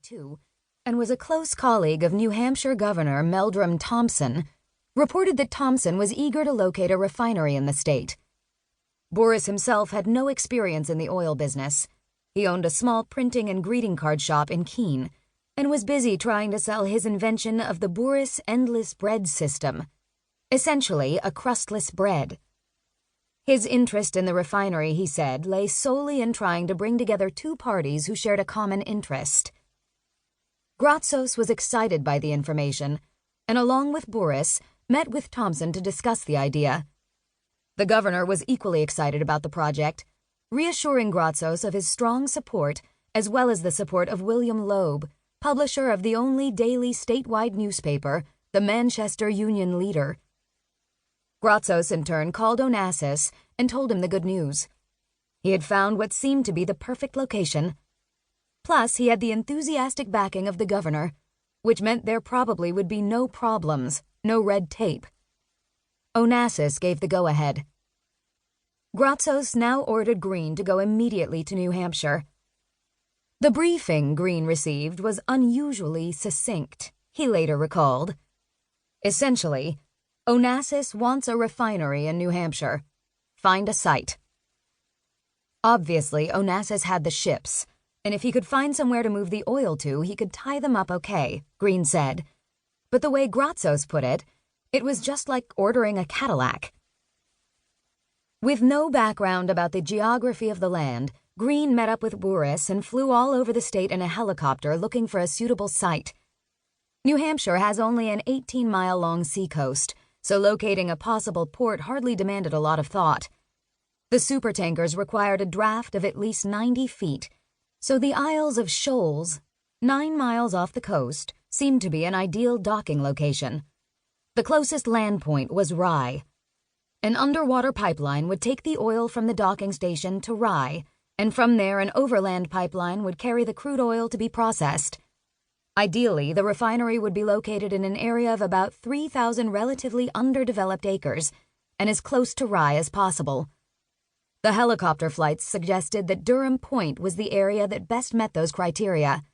1942, and was a close colleague of New Hampshire Governor Meldrim Thomson, reported that Thomson was eager to locate a refinery in the state. Boris himself had no experience in the oil business. He owned a small printing and greeting card shop in Keene, and was busy trying to sell his invention of the Boris endless bread system, essentially a crustless bread. His interest in the refinery, he said, lay solely in trying to bring together two parties who shared a common interest. Gratsos was excited by the information, and along with Boris, met with Thomson to discuss the idea. The governor was equally excited about the project, reassuring Gratsos of his strong support as well as the support of William Loeb, publisher of the only daily statewide newspaper, the Manchester Union Leader. Gratsos, in turn, called Onassis and told him the good news. He had found what seemed to be the perfect location. Plus, he had the enthusiastic backing of the governor, which meant there probably would be no problems, no red tape. Onassis gave the go-ahead. Gratsos now ordered Green to go immediately to New Hampshire. The briefing Green received was unusually succinct, he later recalled. Essentially, Onassis wants a refinery in New Hampshire. Find a site. Obviously, Onassis had the ships, and if he could find somewhere to move the oil to, he could tie them up okay, Green said. But the way Gratsos put it, it was just like ordering a Cadillac. With no background about the geography of the land, Green met up with Boris and flew all over the state in a helicopter looking for a suitable site. New Hampshire has only an 18-mile-long seacoast, so locating a possible port hardly demanded a lot of thought. The supertankers required a draft of at least 90 feet, so the Isles of Shoals, 9 miles off the coast, seemed to be an ideal docking location. The closest land point was Rye. An underwater pipeline would take the oil from the docking station to Rye, and from there an overland pipeline would carry the crude oil to be processed. Ideally, the refinery would be located in an area of about 3,000 relatively underdeveloped acres, and as close to Rye as possible. The helicopter flights suggested that Durham Point was the area that best met those criteria.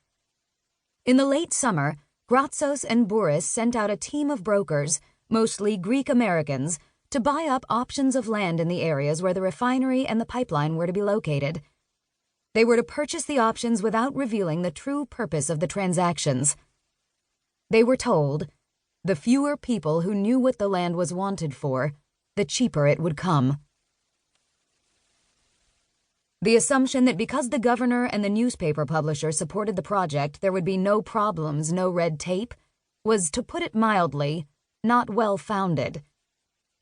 In the late summer, Gratsos and Boris sent out a team of brokers, mostly Greek Americans, to buy up options of land in the areas where the refinery and the pipeline were to be located. They were to purchase the options without revealing the true purpose of the transactions. They were told, the fewer people who knew what the land was wanted for, the cheaper it would come. The assumption that because the governor and the newspaper publisher supported the project there would be no problems, no red tape, was, to put it mildly, not well-founded.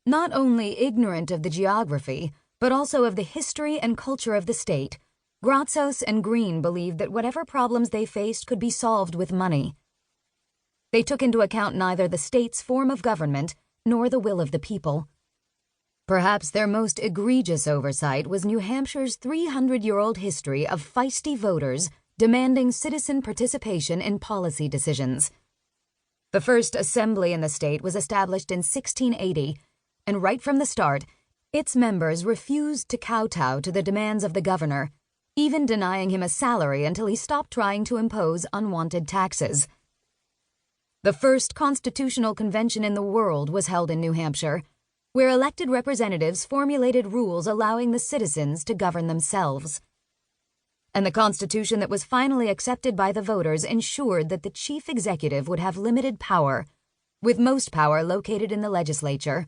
Not only ignorant of the geography, but also of the history and culture of the state, Gratsos and Green believed that whatever problems they faced could be solved with money. They took into account neither the state's form of government nor the will of the people. Perhaps their most egregious oversight was New Hampshire's 300-year-old history of feisty voters demanding citizen participation in policy decisions. The first assembly in the state was established in 1680, and right from the start, its members refused to kowtow to the demands of the governor, even denying him a salary until he stopped trying to impose unwanted taxes. The first constitutional convention in the world was held in New Hampshire, where elected representatives formulated rules allowing the citizens to govern themselves. And the Constitution that was finally accepted by the voters ensured that the chief executive would have limited power, with most power located in the legislature.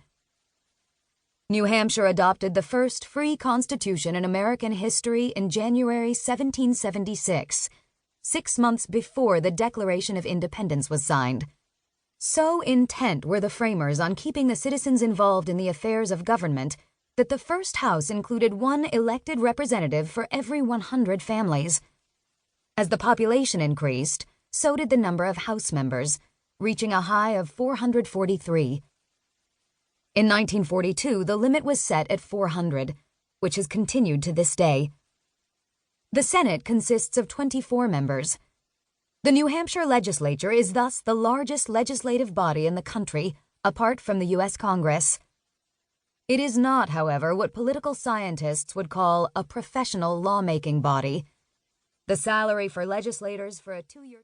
New Hampshire adopted the first free constitution in American history in January 1776, 6 months before the Declaration of Independence was signed. So intent were the framers on keeping the citizens involved in the affairs of government that the first house included one elected representative for every 100 families. As the population increased, so did the number of house members, reaching a high of 443. In 1942, the limit was set at 400, which has continued to this day. The Senate consists of 24 members. The New Hampshire legislature is thus the largest legislative body in the country, apart from the U.S. Congress. It is not, however, what political scientists would call a professional lawmaking body. The salary for legislators for a 2-year